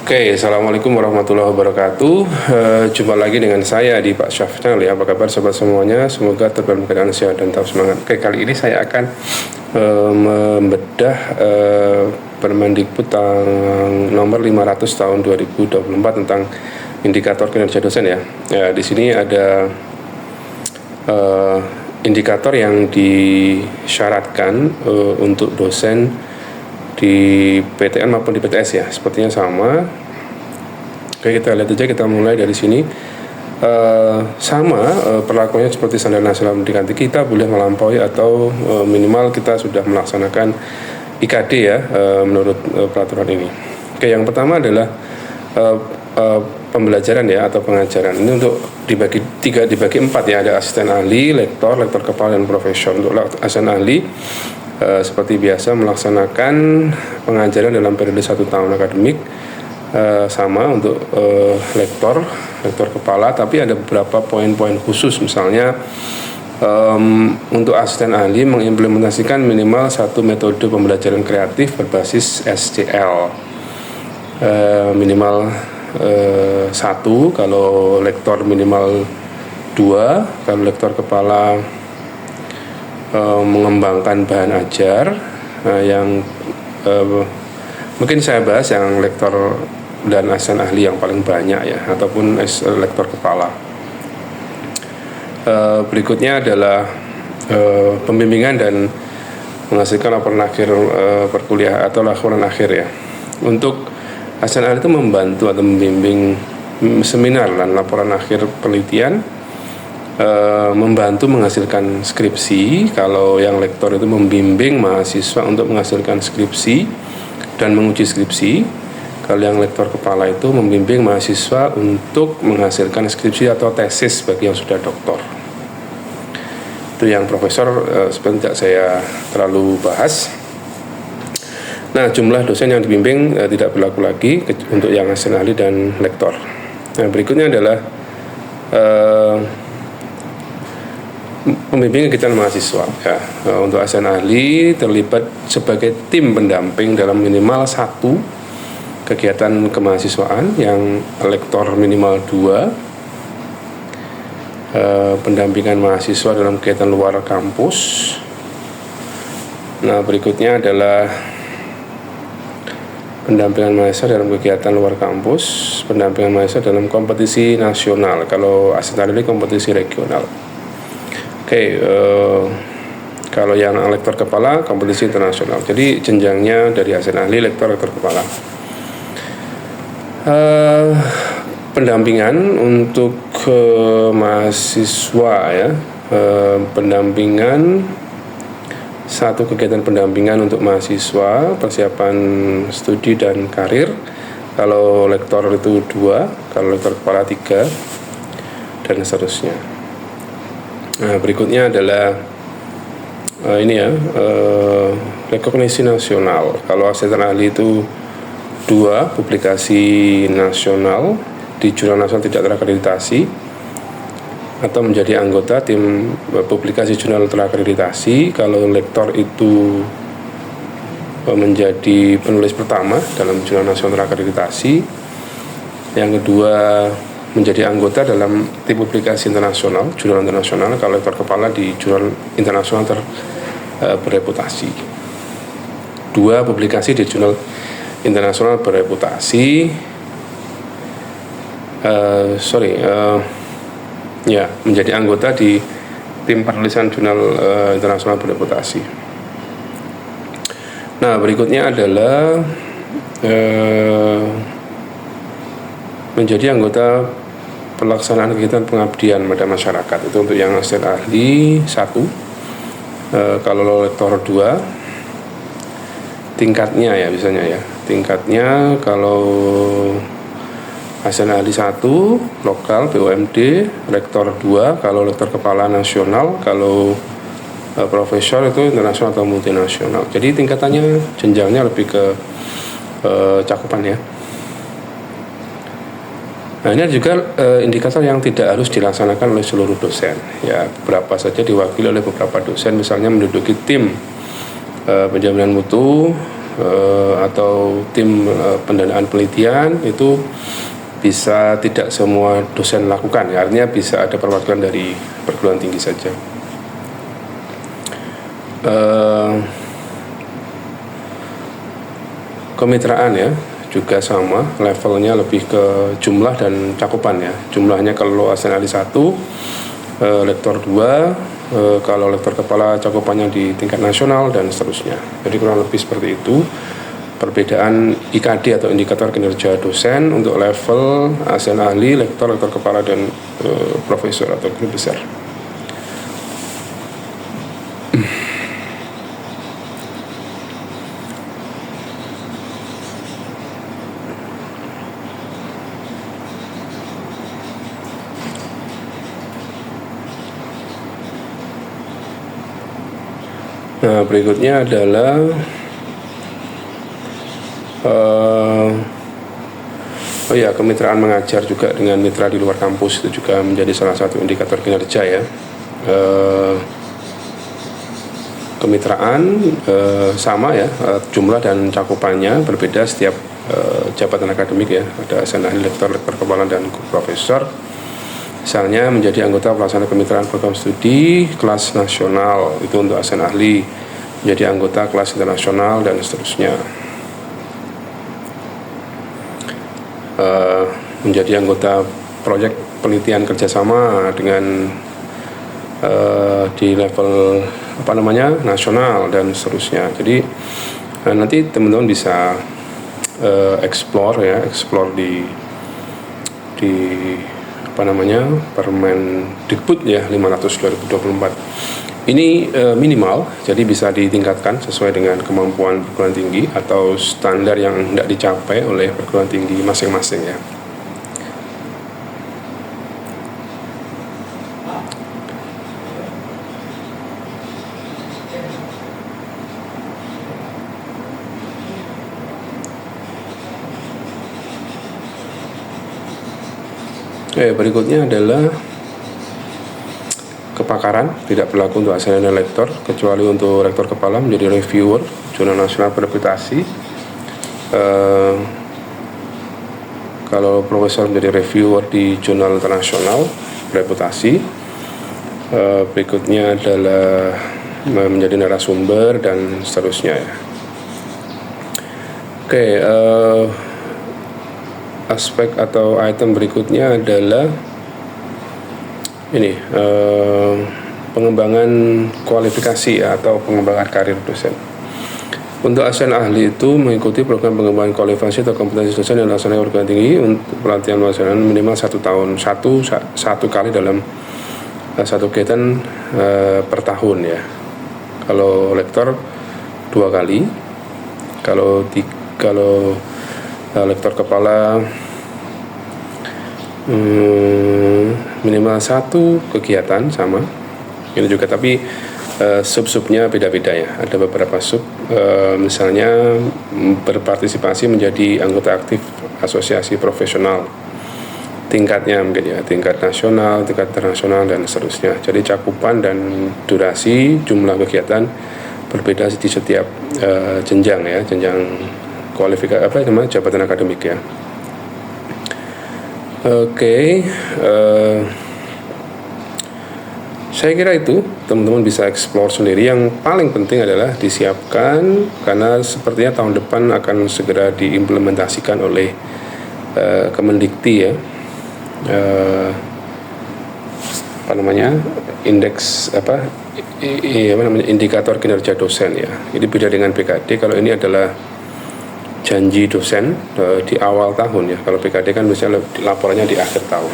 Oke, Assalamualaikum warahmatullahi wabarakatuh. Jumpa lagi dengan saya di Pak Syaf Channel ya. Apa kabar sobat semuanya? Semoga dalam keadaan sehat dan tetap semangat. Oke, kali ini saya akan membedah Permendikbud nomor 500 tahun 2024 tentang indikator kinerja dosen ya. Ya, di sini ada indikator yang disyaratkan untuk dosen di PTN maupun di PTS ya, sepertinya sama. Oke, kita lihat aja, kita mulai dari sini. Perlakuannya seperti standar nasional pendidikan tinggi, kita boleh melampaui atau minimal kita sudah melaksanakan IKD ya, menurut peraturan ini. Oke, yang pertama adalah pembelajaran ya atau pengajaran. Ini untuk dibagi empat ya, ada asisten ahli, lektor kepala dan profesor. Untuk asisten ahli seperti biasa melaksanakan pengajaran dalam periode 1 tahun akademik, sama untuk lektor kepala, tapi ada beberapa poin-poin khusus. Misalnya untuk asisten ahli mengimplementasikan minimal 1 metode pembelajaran kreatif berbasis SCL, minimal 1, kalau lektor minimal 2, kalau lektor kepala mengembangkan bahan ajar. Yang mungkin saya bahas yang lektor dan asisten ahli yang paling banyak ya, ataupun lektor kepala. Berikutnya adalah pembimbingan dan menghasilkan laporan akhir perkuliahan atau laporan akhir ya. Untuk asisten ahli itu membantu atau membimbing seminar dan laporan akhir penelitian, membantu menghasilkan skripsi. Kalau yang lektor itu membimbing mahasiswa untuk menghasilkan skripsi dan menguji skripsi. Kalau yang lektor kepala itu membimbing mahasiswa untuk menghasilkan skripsi atau tesis bagi yang sudah doktor. Itu yang profesor sebenarnya tidak saya terlalu bahas. Nah, jumlah dosen yang dibimbing tidak berlaku lagi untuk yang asisten ahli dan lektor. Nah, berikutnya adalah pembimbing kegiatan mahasiswa ya. Untuk asisten ahli terlibat sebagai tim pendamping dalam minimal 1 kegiatan kemahasiswaan, yang lektor minimal 2, pendampingan mahasiswa dalam kegiatan luar kampus. Nah, berikutnya adalah pendampingan mahasiswa dalam kegiatan luar kampus, pendampingan mahasiswa dalam kompetisi nasional. Kalau asisten ahli kompetisi regional. Oke, kalau yang lektor kepala kompetisi internasional. Jadi jenjangnya dari asisten ahli, lektor kepala. Pendampingan untuk mahasiswa ya, pendampingan 1 kegiatan pendampingan untuk mahasiswa persiapan studi dan karir. Kalau lektor itu 2, kalau lektor kepala 3, dan seterusnya. Nah, berikutnya adalah ini ya, rekognisi nasional. Kalau asisten ahli itu 2, publikasi nasional di jurnal nasional tidak terakreditasi atau menjadi anggota tim publikasi jurnal terakreditasi. Kalau lektor itu menjadi penulis pertama dalam jurnal nasional terakreditasi. Yang kedua, menjadi anggota dalam tim publikasi internasional, jurnal internasional. Kalau lektor kepala di jurnal internasional berreputasi. 2, publikasi di jurnal internasional berreputasi. Menjadi anggota di tim penulisan jurnal internasional berreputasi. Nah, berikutnya adalah menjadi anggota pelaksanaan kegiatan pengabdian pada masyarakat. Itu untuk yang asisten ahli 1. Kalau lektor 2, tingkatnya ya biasanya ya. Tingkatnya kalau asisten ahli 1 lokal BUMD, lektor 2 kalau lektor kepala nasional, kalau profesor itu internasional atau multinasional. Jadi tingkatannya, jenjangnya lebih ke cakupan ya. Nah, ini juga indikator yang tidak harus dilaksanakan oleh seluruh dosen. Ya, beberapa saja diwakili oleh beberapa dosen, misalnya menduduki tim penjaminan mutu, atau tim pendanaan penelitian itu bisa tidak semua dosen lakukan ya, artinya bisa ada perwakilan dari perguruan tinggi saja. Kemitraan ya juga sama, levelnya lebih ke jumlah dan cakupan ya. Jumlahnya kalau ASN ahli 1, lektor 2, kalau lektor kepala cakupannya di tingkat nasional dan seterusnya. Jadi kurang lebih seperti itu perbedaan IKD atau indikator kinerja dosen untuk level ASN ahli, lektor kepala dan profesor atau guru besar. Nah, berikutnya adalah kemitraan mengajar juga dengan mitra di luar kampus itu juga menjadi salah satu indikator kinerja ya. Kemitraan sama ya, jumlah dan cakupannya berbeda setiap jabatan akademik ya. Ada ASN ahli, lektor kepala dan profesor. Misalnya menjadi anggota pelaksana kemitraan program studi kelas nasional itu untuk ASN ahli, menjadi anggota kelas internasional dan seterusnya. Menjadi anggota proyek penelitian kerjasama dengan di level nasional dan seterusnya. Jadi nanti teman-teman bisa explore di Permendikbud ya 500/2024. Ini minimal, jadi bisa ditingkatkan sesuai dengan kemampuan perguruan tinggi atau standar yang tidak dicapai oleh perguruan tinggi masing-masing ya. Berikutnya adalah kepakaran, tidak berlaku untuk ASN dan lektor kecuali untuk lektor kepala menjadi reviewer jurnal nasional bereputasi. Kalau profesor menjadi reviewer di jurnal internasional bereputasi. Berikutnya adalah menjadi narasumber dan seterusnya ya. Aspek atau item berikutnya adalah ini pengembangan kualifikasi atau pengembangan karir dosen. Untuk ASN ahli itu mengikuti program pengembangan kualifikasi atau kompetensi dosen yang dilaksanakan perguruan tinggi untuk pelatihan pelaksanaan minimal 1 tahun, satu kali dalam satu kegiatan per tahun ya. Kalau lektor 2 kali, kalau lektor kepala minimal 1 kegiatan sama ini juga, tapi sub-subnya beda-beda ya. Ada beberapa sub, misalnya berpartisipasi menjadi anggota aktif asosiasi profesional tingkatnya mungkin ya, tingkat nasional, tingkat internasional dan seterusnya. Jadi cakupan dan durasi jumlah kegiatan berbeda di setiap jenjang ya, jenjang kualifikasi jabatan akademik ya. Saya kira itu teman-teman bisa explore sendiri. Yang paling penting adalah disiapkan, karena sepertinya tahun depan akan segera diimplementasikan oleh Kemendikti ya, indikator kinerja dosen ya. Ini beda dengan PKD. Kalau ini adalah janji dosen di awal tahun ya. Kalau PKD kan misalnya laporannya di akhir tahun.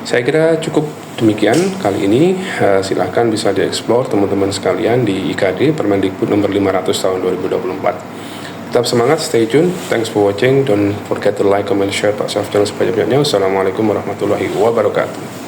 Saya kira cukup demikian kali ini. Silahkan bisa dieksplor teman-teman sekalian di IKD Permendikbud nomor 500 tahun 2024. Tetap semangat, stay tune. Thanks for watching. Don't forget to like, comment, share, subscribe channel sebanyak-banyaknya. Wassalamualaikum warahmatullahi wabarakatuh.